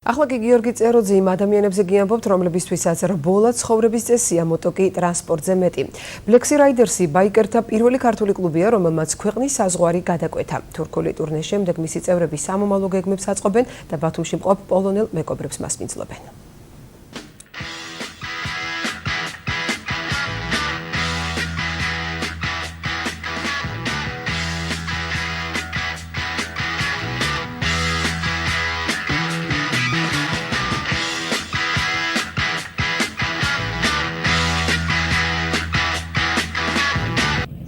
ახლა კი გიორგი წეროძე იმ ადამიანებზე გიამბობთ, რომლებისთვისაც რბოლა ცხოვრების წესია, მოტო კი ტრანსპორტზე მეტი. Black Sea Riders-ი ბაიკერთა პირველი ქართული კლუბია, რომელმაც ქვეყნის საზღვარი გადაკვეთა. თურქული ტურნეს შემდეგ მისი წევრები სამომავლო გეგმებს აწყობენ და ბათუმში მყოფ პოლონელ მეგობრებს მასპინძლობენ.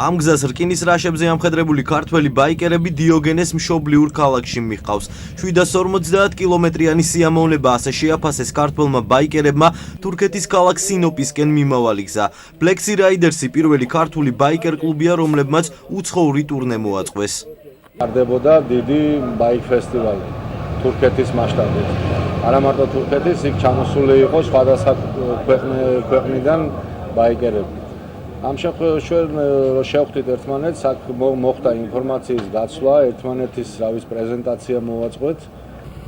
ამ გზას რკინის რაშებზე ამხედრებული ქართველი ბაიკერები დიოგენეს მშობლიურ ქალაქში მიჰყავს. 750 კილომეტრიანი სიამოვნება ასე შეაფასეს ქართველმა ბაიკერებმა თურქეთის ქალაქ სინოპისკენ მიმავალი გზა. Black Sea Riders-ი პირველი ქართული ბაიკერ კლუბია, რომლებმაც უცხოური ტურნე მოაწყვეს. ტარდებოდა დიდი ბაიკ ფესტივალი თურქეთის მასშტაბით. არა მარტო თურქეთის, იქ ჩამოსული იყო სხვადასხვა ქვეყნიდან ბაიკერები. ამ შემთხვევაში შევხვდით ერთმანეთს, აქ მოხდა ინფორმაციის გაცვლა, ერთმანეთის პრეზენტაცია მოვაწყვეთ.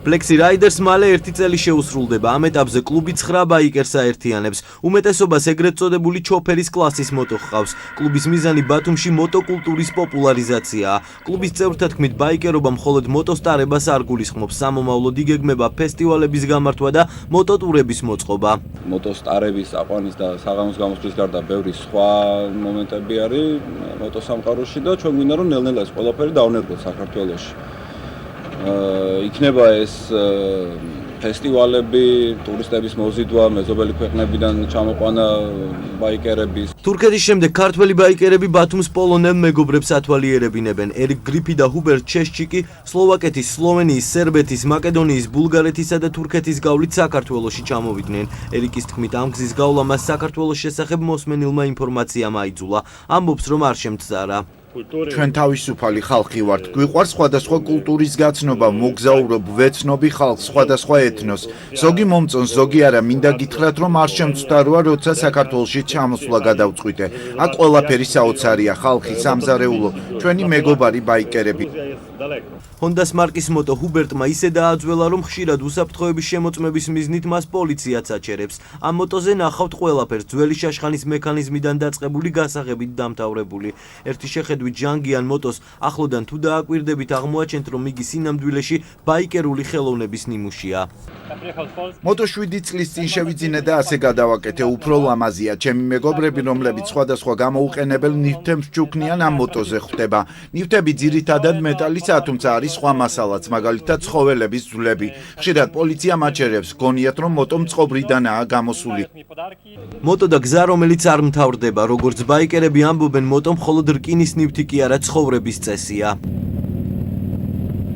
Black Sea Riders მალე ერთი წელი შეუსრულდება. ამ ეტაპზე კლუბი 9 ბაიკერს აერთიანებს. უმეტესობას ეგრეთ წოდებული ჩოფერის კლასის მოტო ჰყავს. კლუბის მიზანი ბათუმში მოტოკულტურის პოპულარიზაციაა. კლუბის წევრთა თქმით, ბაიკერობა მხოლოდ მოტოსტარებას არ გულისხმობს. სამომავლოდ იგეგმება ფესტივალების გამართვა და მოტოტურების მოწყობა. მოტოსტარების აყვანის და საღამოს გამოსვლის გარდა ბევრი სხვა მომენტები არის მოტოსამყაროში და ჩვენ გვინდა რომ ნელ-ნელა ეს ყველაფერი დავნერგოთ საქართველოში. იქნება ეს ფესტივალები, ტურისტების მოზიდვა, მეზობელი ქვეყნებიდან ჩამოყვანა ბაიკერების. თურქეთის შემდეგ ქართველი ბაიკერები ბათუმს პოლონელ მეგობრებს ათვალიერებინებენ. ერიკ გრიფი და ჰუბერტ ჩეშჩიკი სლოვაკეთის, სლოვენიის, სერბეთის, მაკედონიის, ბულგარეთისა და თურქეთის გავლით საქართველოში ჩამოვიდნენ. ერიკის თქმით, ამ გზის გავლა მას საქართველოს შესახებ მოსმენილმა ინფორმაციამ აიძულა. ამბობს, რომ არ შემთზარა. ჩვენ თავისუფალი ხალხი ვართ. გვიყვარს სხვადასხვა კულტურის გაცნობა, მოგზაურობ, ვეცნობი ხალხს, სხვადასხვა ეთნოს. ზოგი მომწონს, ზოგი არა. მინდა გითხრათ, რომ არ შემცდაროა, როცა საქართველოში ჩამოსვლა გადავწყვიტე. აქ ყველაფერი საოცარია, ხალხი, სამზარეულო, ჩვენი მეგობარი ბაიკერები. Honda მარკის მოტო ჰუბერტმა ისე დააძველა, რომ ხშირად უსაფრთხოების შემოწმების მიზნით მას პოლიციაც აჩერებს. ამ მოტოზე ნახავთ ყველაფერს, ძველი შაშხანის მექანიზმიდან დაწყებული გასაღებით დამთავრებული. ერთი შეხედვით ჟანგიან მოტოს ახლოდან თუ დააკვირდებით, აღმოაჩენთ, რომ იგი სინამდვილეში ბაიკერული ხელოვნების ნიმუშია. მოტო 7 წლის წინ შევიძინე და ასე გადავაკეთე, უფრო ლამაზია. ჩემი მეგობრები, რომლებიც სხვადასხვა გამოუყენებელ ნივთებს ჯუქნიან, ამ მოტოზე ხვდება. ნივთები ძირითადად მეტალისაა, თუმცა არის სხვა მასალაც, მაგალითად ცხოველების ძვლები. ხშირად პოლიცია მაჩერებს, გონიათ, რომ მოტო მწყობრიდანაა გამოსული. მოტო და გზა, რომელიც არ მთავრდება, როგორც ბაიკერები ამბობენ, მოტო მხოლოდ რკინის ნივთი კი არა, ცხოვრების წესია.